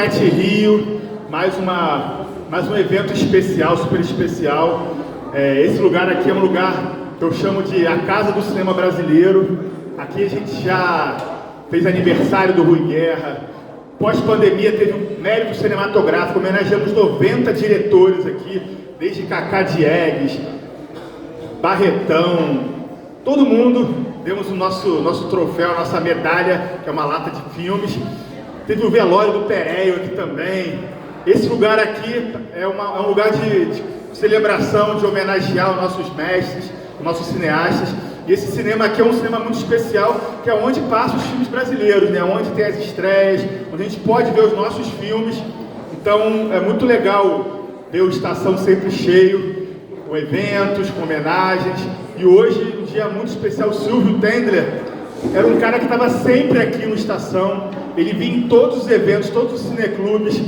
Planet Rio, mais um evento especial, super especial. Esse lugar aqui é um lugar que eu chamo de a Casa do Cinema Brasileiro. Aqui a gente já fez aniversário do Rui Guerra. Pós-pandemia teve um mérito cinematográfico, homenageamos 90 diretores aqui, desde Cacá Diegues, Barretão, todo mundo. Demos o nosso troféu, a nossa medalha, que é uma lata de filmes. Teve o velório do Pereio aqui também. Esse lugar aqui é um lugar de celebração, de homenagear os nossos mestres, os nossos cineastas. E esse cinema aqui é um cinema muito especial, que é onde passam os filmes brasileiros, né? Onde tem as estreias, onde a gente pode ver os nossos filmes. Então é muito legal ver o Estação sempre cheio, com eventos, com homenagens. E hoje, um dia muito especial, o Silvio Tendler era um cara que estava sempre aqui no Estação. Ele vinha em todos os eventos, todos os cineclubes.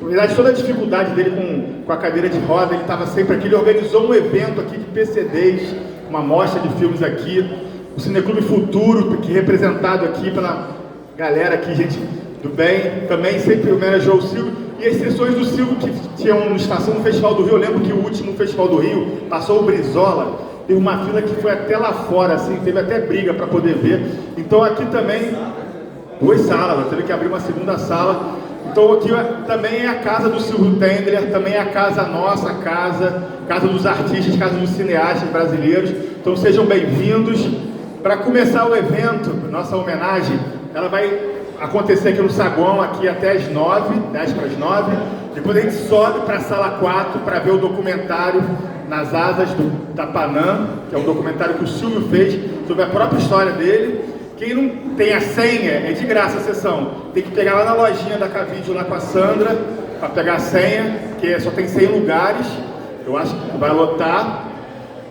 Na verdade, toda a dificuldade dele com a cadeira de roda, ele estava sempre aqui. Ele organizou um evento aqui de PCDs, uma mostra de filmes aqui. O Cineclube Futuro, que é representado aqui pela galera aqui, gente do bem. Também sempre homenageou o Silvio. E as sessões do Silvio que tinham no Estação no Festival do Rio. Eu lembro que o último Festival do Rio passou o Brizola. Teve uma fila que foi até lá fora, assim, teve até briga para poder ver. Então aqui também, 2 salas, teve que abrir uma segunda sala. Então aqui também é a casa do Silvio Tendler, também é a casa nossa, casa dos artistas, casa dos cineastas brasileiros. Então sejam bem-vindos. Para começar o evento, nossa homenagem, ela vai acontecer aqui no saguão, aqui até as 9, 10 para as 9. Depois a gente sobe para a sala 4 para ver o documentário Nas Asas da Panam, que é um documentário que o Silvio fez sobre a própria história dele. Quem não tem a senha, é de graça a sessão. Tem que pegar lá na lojinha da Cavídeo, lá com a Sandra, para pegar a senha, que só tem 100 lugares. Eu acho que vai lotar.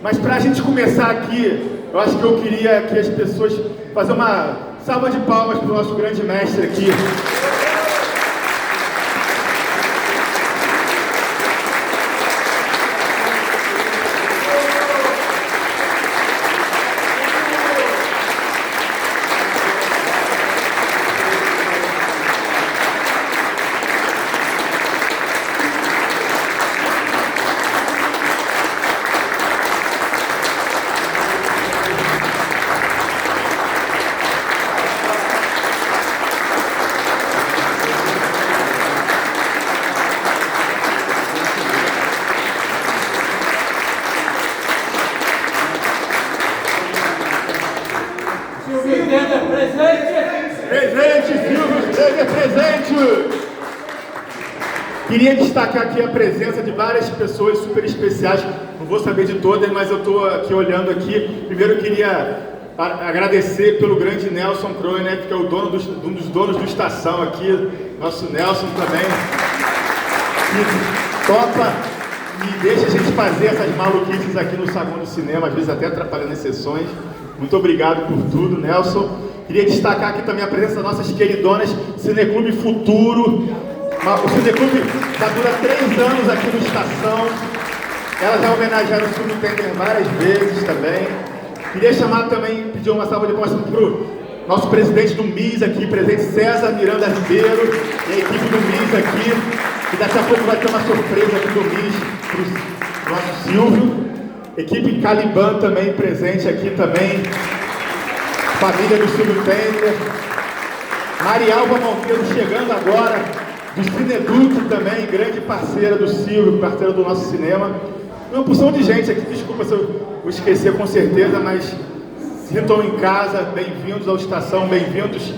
Mas para a gente começar aqui, eu acho que eu queria que as pessoas fazer uma salva de palmas para o nosso grande mestre aqui. Queria destacar aqui a presença de várias pessoas super especiais. Não vou saber de todas, mas eu estou aqui olhando aqui. Primeiro eu queria agradecer pelo grande Nelson Kroner, que é um dos donos do Estação aqui. Nosso Nelson também, que topa e deixa a gente fazer essas maluquices aqui no saguão do cinema, às vezes até atrapalhando as sessões. Muito obrigado por tudo, Nelson. Queria destacar aqui também a presença das nossas queridonas Cineclube Futuro. O Cineclube já dura 3 anos aqui no Estação. Elas já homenagearam o Silvio Tendler várias vezes também. Queria chamar também, pedir uma salva de palmas para o nosso presidente do MIS aqui, presidente César Miranda Ribeiro, e a equipe do MIS aqui. E daqui a pouco vai ter uma surpresa aqui do MIS para o nosso Silvio. Equipe Caliban também presente aqui também. Família do Silvio Tendler. Marialva Monteiro chegando agora. Do Cineduc também, grande parceira do Silvio, parceira do nosso cinema. Uma porção de gente aqui, desculpa se eu vou esquecer com certeza, mas sintam em casa, bem-vindos ao Estação, bem-vindos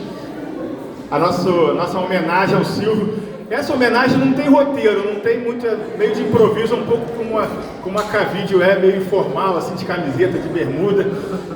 à nossa homenagem ao Silvio. Essa homenagem não tem roteiro, não tem muito, meio de improviso, um pouco como a Cavídeo meio informal, assim, de camiseta, de bermuda.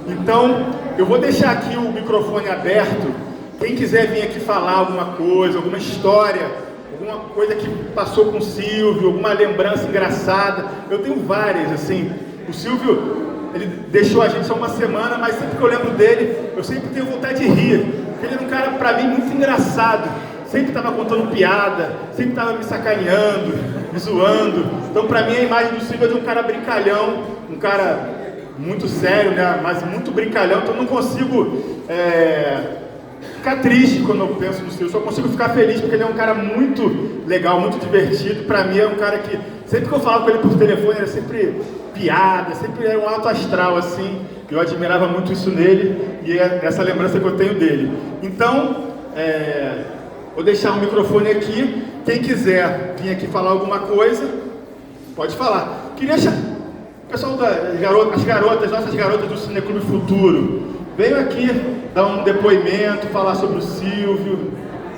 Então, eu vou deixar aqui o microfone aberto. Quem quiser vir aqui falar alguma coisa, alguma história, alguma coisa que passou com o Silvio, alguma lembrança engraçada. Eu tenho várias, assim. O Silvio, ele deixou a gente só uma semana, mas sempre que eu lembro dele, eu sempre tenho vontade de rir. Ele era um cara, pra mim, muito engraçado. Sempre estava contando piada, sempre estava me sacaneando, me zoando. Então, pra mim, a imagem do Silvio é de um cara brincalhão, um cara muito sério, né? Mas muito brincalhão. Então, eu não consigo ficar triste quando eu penso no Silvio, só consigo ficar feliz porque ele é um cara muito legal, muito divertido. Pra mim é um cara que, sempre que eu falava com ele por telefone, era sempre piada, sempre era um alto astral, assim. Eu admirava muito isso nele e é essa lembrança que eu tenho dele. Então, vou deixar o microfone aqui. Quem quiser vir aqui falar alguma coisa, pode falar. Queria achar... Pessoal, as garotas, nossas garotas do Cineclube Futuro, venham aqui dar um depoimento, falar sobre o Silvio.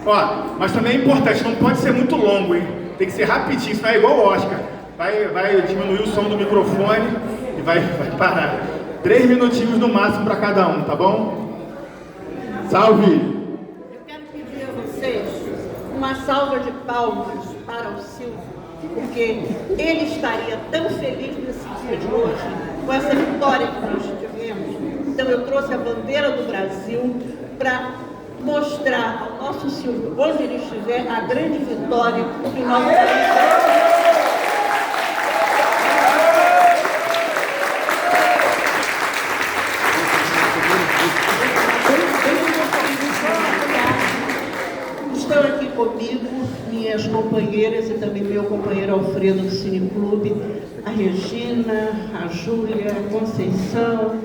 Ó, mas também é importante, não pode ser muito longo, hein? Tem que ser rapidinho, senão é igual o Oscar. Vai diminuir o som do microfone e vai parar. 3 minutinhos no máximo para cada um, tá bom? Salve! Eu quero pedir a vocês uma salva de palmas para o Silvio, porque ele estaria tão feliz nesse dia de hoje, com essa vitória que nós tivemos. Então eu trouxe a bandeira do Brasil para mostrar ao nosso Silvio, onde ele estiver, a grande vitória que o nosso país Estão aqui comigo minhas companheiras e também meu companheiro Alfredo do Cineclube, a Regina, a Júlia, a Conceição.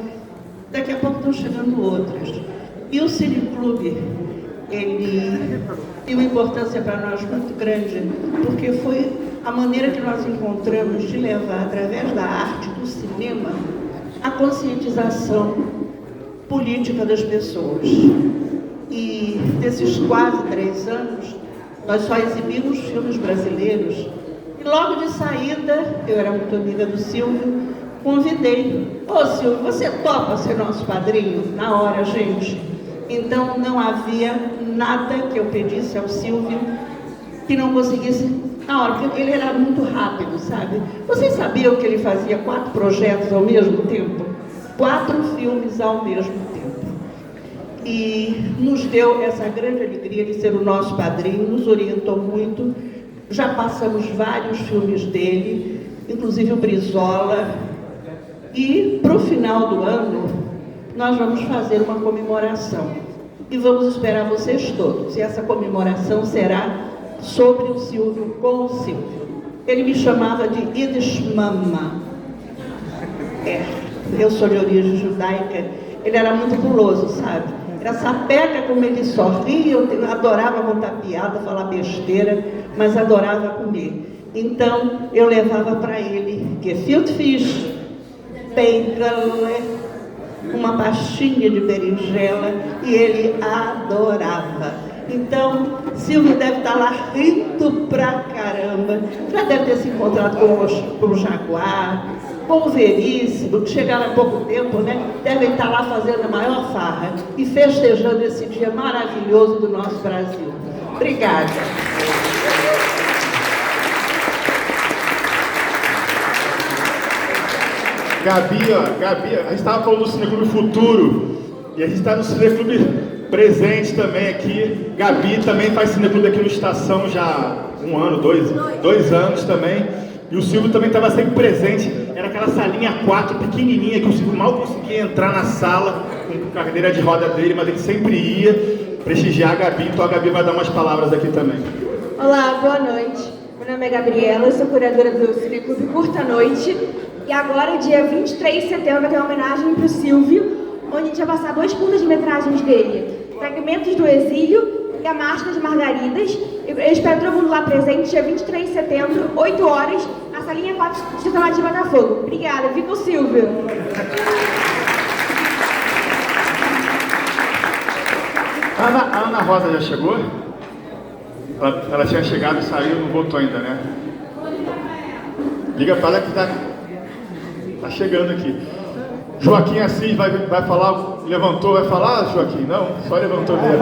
Daqui a pouco estão chegando outras. E o Cineclube, ele tem uma importância para nós muito grande, porque foi a maneira que nós encontramos de levar, através da arte, do cinema, a conscientização política das pessoas. E nesses quase 3 anos, nós só exibimos filmes brasileiros. E logo de saída, eu era muito amiga do Silvio, convidei. Ô Silvio, você topa ser nosso padrinho? Na hora, gente. Então não havia nada que eu pedisse ao Silvio que não conseguisse na hora, porque ele era muito rápido, sabe? Vocês sabiam que ele fazia 4 projetos ao mesmo tempo? 4 filmes ao mesmo tempo. E nos deu essa grande alegria de ser o nosso padrinho, nos orientou muito. Já passamos vários filmes dele, inclusive o Brizola. E para o final do ano, nós vamos fazer uma comemoração. E vamos esperar vocês todos. E essa comemoração será sobre o Silvio, com o Silvio. Ele me chamava de Yiddish Mama. Eu sou de origem judaica. Ele era muito guloso, sabe? Era sapeca como ele sorria, eu adorava contar piada, falar besteira, mas adorava comer. Então, eu levava para ele gefilte fish, bacon, uma pastinha de berinjela, e ele adorava. Então, Silvio deve estar lá rindo pra caramba. Já deve ter se encontrado com o Jaguar, com o Veríssimo, que chegaram há pouco tempo, né? Devem estar lá fazendo a maior farra e festejando esse dia maravilhoso do nosso Brasil. Obrigada. Gabi, a gente estava falando do Cineclube Futuro e a gente está no Cineclube Presente também aqui. Gabi também faz Cineclube aqui no Estação já há 1 ano, 2 anos também. E o Silvio também estava sempre presente. Era aquela salinha 4 pequenininha que o Silvio mal conseguia entrar na sala com a cadeira de roda dele, mas ele sempre ia prestigiar a Gabi. Então a Gabi vai dar umas palavras aqui também. Olá, boa noite. Meu nome é Gabriela, eu sou curadora do Cineclube Curta Noite. E agora, dia 23 de setembro, vai ter uma homenagem para o Silvio, onde a gente vai passar 2 curtas-metragens dele: Fragmentos do Exílio e A Máscara de Margaridas. Eu espero todo mundo lá presente, dia 23 de setembro, 8 horas, na salinha 4 do Estacionário de Botafogo. Obrigada, viva o Silvio! A Ana Rosa já chegou? Ela tinha chegado e saiu, não voltou ainda, né? Liga para ela que tá chegando aqui. Joaquim Assis vai falar, levantou, vai falar, Joaquim? Não, só levantou mesmo.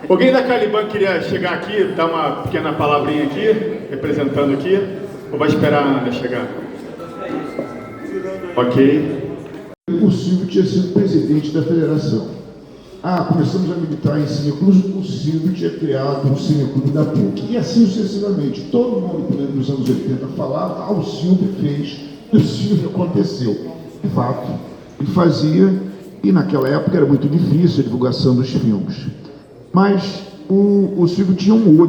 Alguém da Caliban queria chegar aqui, dar uma pequena palavrinha aqui, representando aqui, ou vai esperar a Ana chegar? Ok. O Silvio tinha sido presidente da federação. Começamos a militar em cineclubes, o Silvio tinha criado um cineclube da PUC. E assim sucessivamente. Todo mundo nos anos 80 falava, o Silvio fez, e o Silvio aconteceu. De fato, ele fazia, E naquela época era muito difícil a divulgação dos filmes. Mas o Silvio tinha um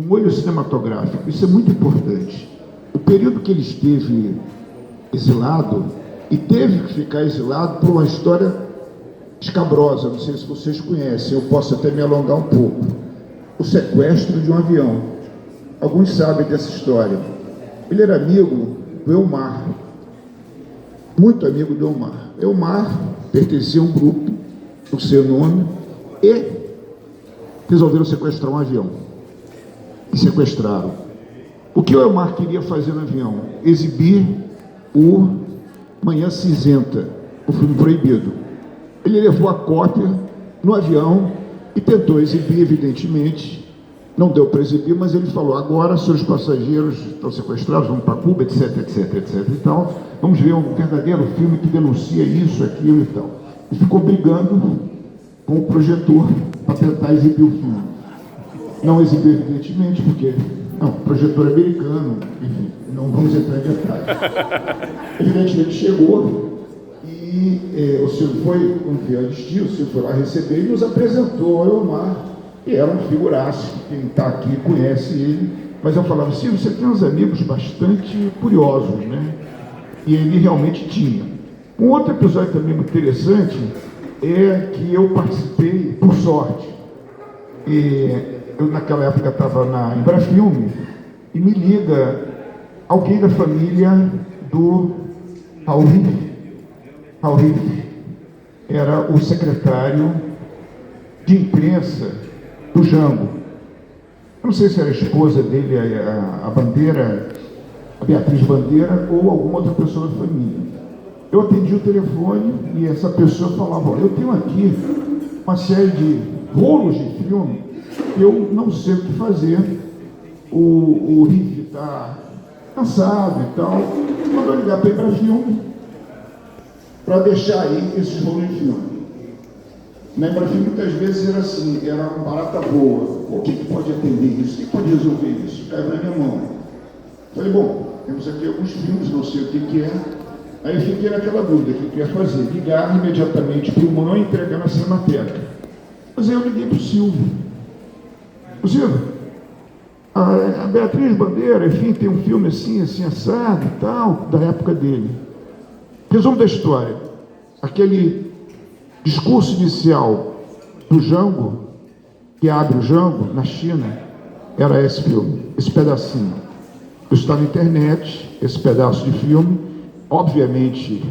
olho cinematográfico, isso é muito importante. O período que ele esteve exilado, e teve que ficar exilado por uma história escabrosa, não sei se vocês conhecem, eu posso até me alongar um pouco. O sequestro de um avião. Alguns sabem dessa história. Ele era amigo do Elmar, muito amigo do Elmar. Elmar pertencia a um grupo, o seu nome, e resolveram sequestrar um avião. E sequestraram. O que o Elmar queria fazer no avião? Exibir o Manhã Cinzenta, o filme proibido. Ele levou a cópia no avião e tentou exibir, evidentemente. Não deu para exibir, mas ele falou: agora, senhores passageiros estão sequestrados, vão para Cuba, etc, etc, etc e tal. Vamos ver um verdadeiro filme que denuncia isso, aquilo e tal. E ficou brigando com o projetor para tentar exibir o filme. Não exibiu, evidentemente, porque projetor americano, enfim, não vamos entrar em detalhes. Evidentemente chegou e o Silvio foi, como que anistia, o Silvio foi lá receber e nos apresentou ao Elmar, que era um figuraço, quem está aqui conhece ele, mas eu falava: Silvio, você tem uns amigos bastante curiosos, né? E ele realmente tinha. Um outro episódio também muito interessante é que eu participei, por sorte, eu naquela época estava na Embrafilme, e me liga alguém da família do Raul Riff. Raul Riff era o secretário de imprensa do Jango. Eu não sei se era a esposa dele, a Bandeira, a Beatriz Bandeira, ou alguma outra pessoa da família. Eu atendi o telefone e essa pessoa falava: olha, eu tenho aqui uma série de rolos de filme que eu não sei o que fazer. O Riff está cansado e tal. Mandou ligar para ir para filme para deixar aí esses rolos de filme. Na Embrafilme muitas vezes era assim, era uma barata boa. O que pode atender isso? O que pode resolver isso? Caiu na minha mão. Falei: bom, temos aqui alguns filmes, não sei o que é. Aí eu fiquei naquela dúvida, o que eu ia fazer? Ligar imediatamente para o irmão e entregar na Cinemateca. Mas aí eu liguei para o Silvio. O Silvio, a Beatriz Bandeira, enfim, tem um filme assim, assado e tal, da época dele. Resumo da história: aquele discurso inicial do Jango, que abre o Jango na China, era esse filme, esse pedacinho. Está na internet, esse pedaço de filme. Obviamente,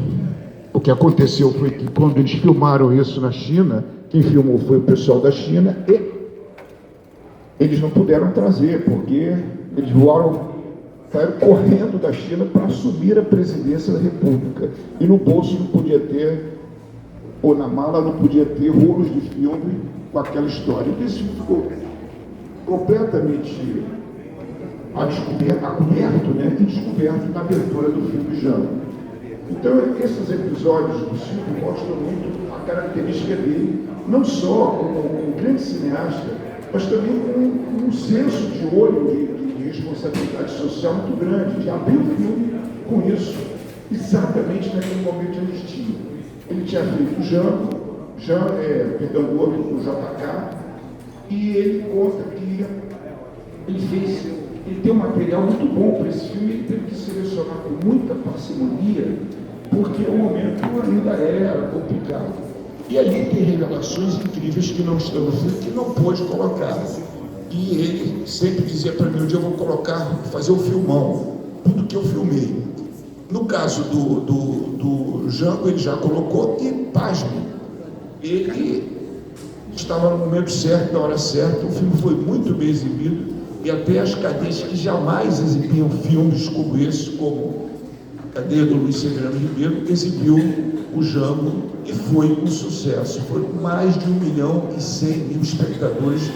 o que aconteceu foi que quando eles filmaram isso na China, quem filmou foi o pessoal da China, e eles não puderam trazer, porque eles saíram correndo da China para assumir a presidência da República. E no bolso não podia ter, ou na mala não podia ter rolos de filme com aquela história. Então isso ficou completamente aberto, né, e descoberto na abertura do filme Jango. Então, esses episódios do Silvio mostram muito a característica dele, não só como um grande cineasta, mas também com um senso de olho, de responsabilidade social muito grande, de abrir o filme com isso, exatamente naquele momento de anistia. Ele tinha feito o Jango, o JK, e ele conta que ele tem um material muito bom para esse filme, ele teve que selecionar com muita parcimonia, porque o momento ainda era complicado. E ali tem revelações incríveis que não estão no filme, que não pôde colocar. E ele sempre dizia para mim: um dia eu vou fazer um filmão, tudo que eu filmei. No caso do Jango, ele já colocou, e pasme, ele estava no momento certo, na hora certa. O filme foi muito bem exibido, e até as cadeias que jamais exibiam filmes como esse, como a cadeia do Luiz Severino Ribeiro, exibiu o Jango e foi um sucesso. Foi mais de 1.100.000 espectadores.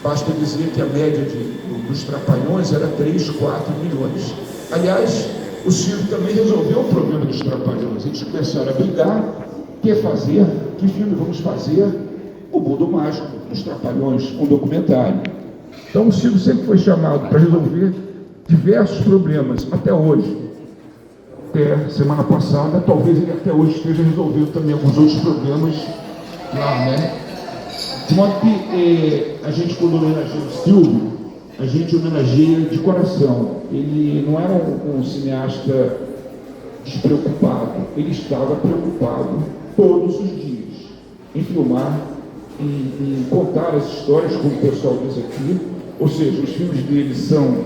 Basta dizer que a média dos Trapalhões era 3, 4 milhões. Aliás, o Silvio também resolveu o problema dos Trapalhões. Eles começaram a brigar: o que fazer? Que filme vamos fazer? O Mundo Mágico dos Trapalhões, um documentário. Então o Silvio sempre foi chamado para resolver diversos problemas, até hoje. até semana passada, talvez ele até hoje esteja resolvendo também alguns outros problemas lá, né? De modo que a gente, quando homenageia o Silvio, a gente homenageia de coração. Ele não era um cineasta despreocupado, ele estava preocupado todos os dias em filmar, em contar as histórias, como o pessoal diz aqui, ou seja, os filmes dele são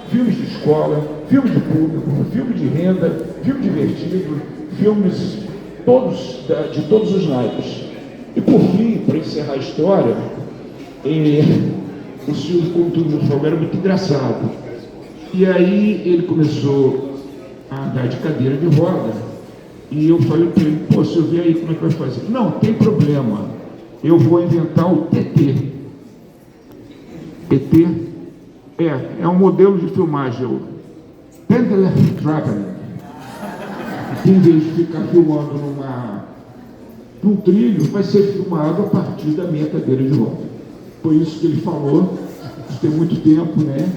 filmes de escola, filme de público, filme de renda, filme divertido, filmes de todos os naipes. E por fim, para encerrar a história, o Silvio, como todo mundo falou, era muito engraçado. E aí ele começou a andar de cadeira de roda, e eu falei para ele, pô, Silvio, aí como é que vai fazer? Não, tem problema, eu vou inventar o TT. TT é um modelo de filmagem, o Pendler Traveling, que em vez de ficar filmando num trilho, vai ser filmado a partir da minha cadeira de roda. Foi isso que ele falou, isso tem muito tempo, né?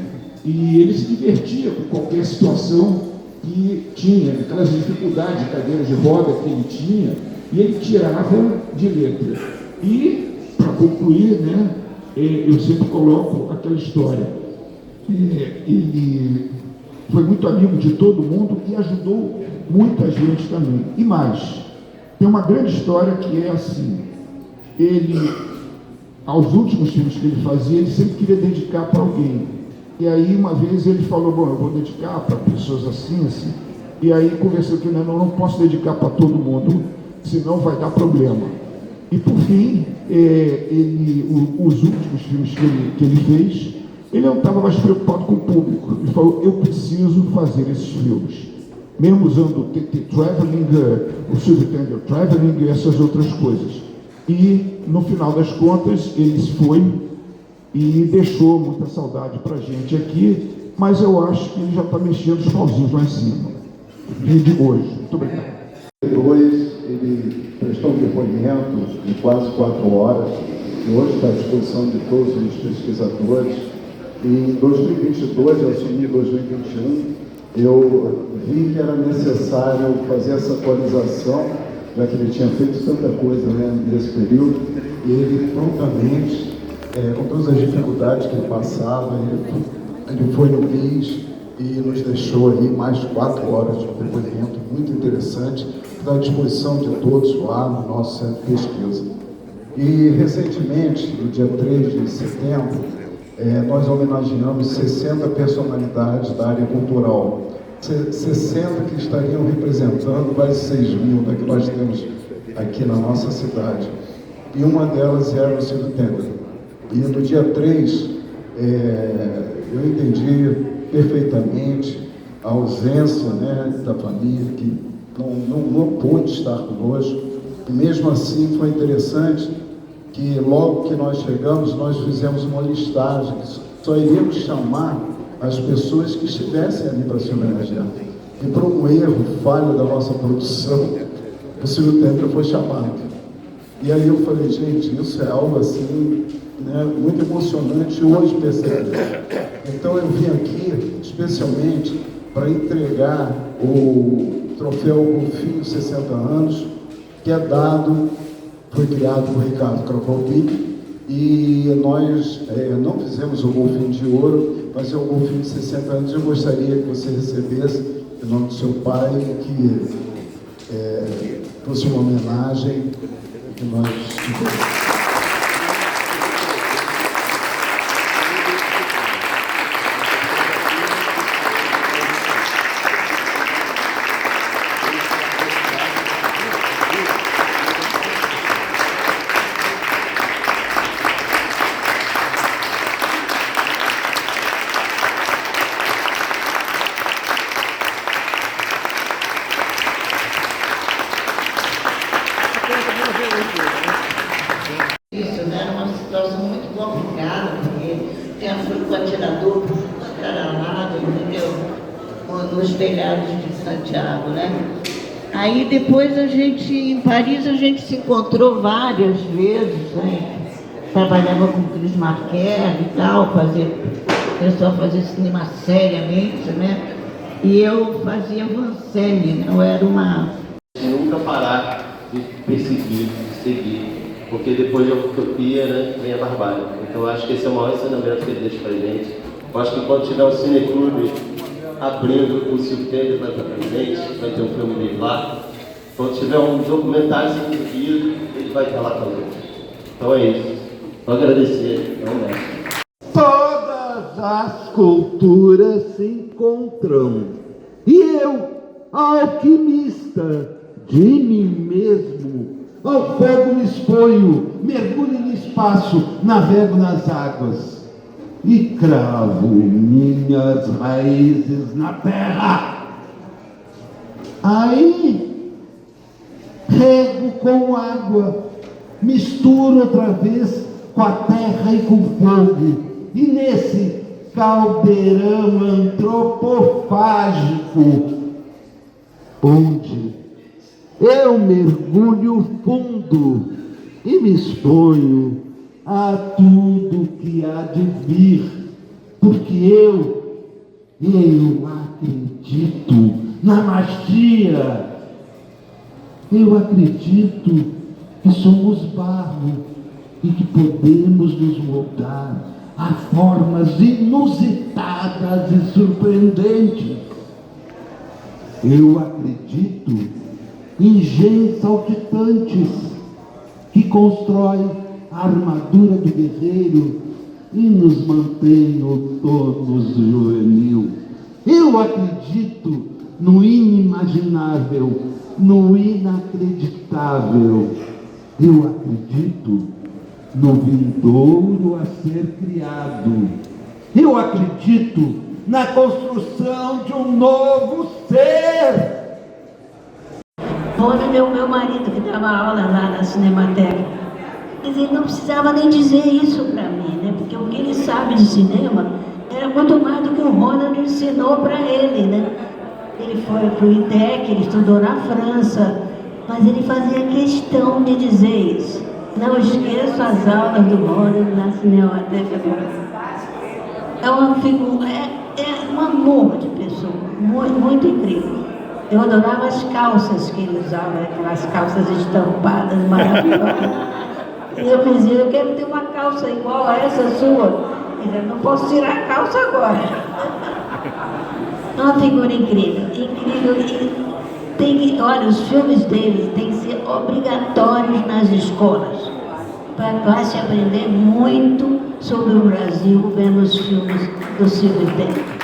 E ele se divertia com qualquer situação que tinha, aquelas dificuldades de cadeira de roda que ele tinha, e ele tirava de letra. E, para concluir, né, eu sempre coloco aquela história. Ele foi muito amigo de todo mundo e ajudou muita gente também. E mais, tem uma grande história que é assim, ele, aos últimos filmes que ele fazia, ele sempre queria dedicar para alguém. E aí, uma vez, ele falou, bom, eu vou dedicar para pessoas assim, assim. E aí, conversou que não posso dedicar para todo mundo, senão vai dar problema. E, por fim, os últimos filmes que ele fez, ele não estava mais preocupado com o público. Ele falou, eu preciso fazer esses filmes. Mesmo usando o TT Traveling, o Silvio Tender Traveling e essas outras coisas. E, no final das contas, ele se foi e deixou muita saudade para a gente aqui, mas eu acho que ele já está mexendo os pauzinhos lá em cima. E de hoje. Muito obrigado. Depois, ele prestou um depoimento de quase 4 horas, que hoje está à disposição de todos os pesquisadores. E em 2022, eu assumi 2021, eu vi que era necessário fazer essa atualização, já que ele tinha feito tanta coisa, né, nesse período, e ele prontamente, com todas as dificuldades que ele passava, ele foi no MIS e nos deixou aí mais 4 horas de depoimento muito interessante, que está à disposição de todos lá no nosso centro de pesquisa. E recentemente, no dia 3 de setembro, nós homenageamos 60 personalidades da área cultural, 60 que estariam representando quase 6 mil que nós temos aqui na nossa cidade. E uma delas era o Silvio Tender. E no dia 3, eu entendi perfeitamente a ausência, né, da família, que não pôde estar conosco. E mesmo assim foi interessante que logo que nós chegamos, nós fizemos uma listagem, que só iríamos chamar as pessoas que estivessem ali para se homenagear. E por um erro, falha da nossa produção, o Silvio Tender foi chamado. E aí eu falei, gente, isso é algo assim, né, muito emocionante hoje perceber. Então eu vim aqui especialmente para entregar o troféu Golfinho 60 anos, que é dado, foi criado por Ricardo Krawalczyk, e nós não fizemos o Golfinho de Ouro, mas é o Golfinho de 60 anos. Eu gostaria que você recebesse, em nome do seu pai, que fosse uma homenagem que nós tivemos. Isso, né? Era uma situação muito complicada, porque tinha fui com o atirador escaralado, entendeu? Nos telhados de Santiago, né? Aí depois em Paris a gente se encontrou várias vezes, né? Trabalhava com Cris Marquer e tal, o pessoal fazia cinema seriamente, né? E eu fazia vancene, né? Eu era uma... Nunca parar de perseguir, de seguir, porque depois da utopia, né, vem a barbárie. Então eu acho que esse é o maior ensinamento que ele deixa pra gente. Eu acho que quando tiver um cineclube abrindo, o Silvio Tender vai estar presente, vai ter um filme dele lá. Quando tiver um documentário sobre o Rio, ele vai estar lá também. Então é isso. Vou agradecer. Todas as culturas se encontram. E eu, alquimista de mim mesmo, ao fogo me exponho, mergulho no espaço, navego nas águas e cravo minhas raízes na terra. Aí, rego com água, misturo outra vez com a terra e com o fogo. E nesse caldeirão antropofágico, onde eu mergulho fundo e me exponho a tudo que há de vir, porque eu acredito na magia. Eu acredito que somos barro e que podemos nos moldar a formas inusitadas e surpreendentes. Eu acredito em genes saltitantes que constrói a armadura do guerreiro e nos mantém no tônus juvenil. Eu acredito no inimaginável, no inacreditável. Eu acredito no vindouro a ser criado. Eu acredito na construção de um novo ser. Rony é o meu marido que dava aula lá na Cinemateca. Quer dizer, ele não precisava nem dizer isso para mim, né? Porque o que ele sabe de cinema era muito mais do que o Ronald ensinou para ele, né? Ele foi para o ITEC, ele estudou na França, mas ele fazia questão de dizer isso. Não esqueço as aulas do Ronald na Cinemateca. É uma figura, é um amor de pessoa, muito, muito incrível. Eu adorava as calças que ele usava, aquelas calças estampadas maravilhosas. E eu dizia, eu quero ter uma calça igual a essa sua. Eu não posso tirar a calça agora. É uma figura incrível, incrível. E olha, os filmes dele têm que ser obrigatórios nas escolas. Para se aprender muito sobre o Brasil vendo os filmes do Silvio Tender.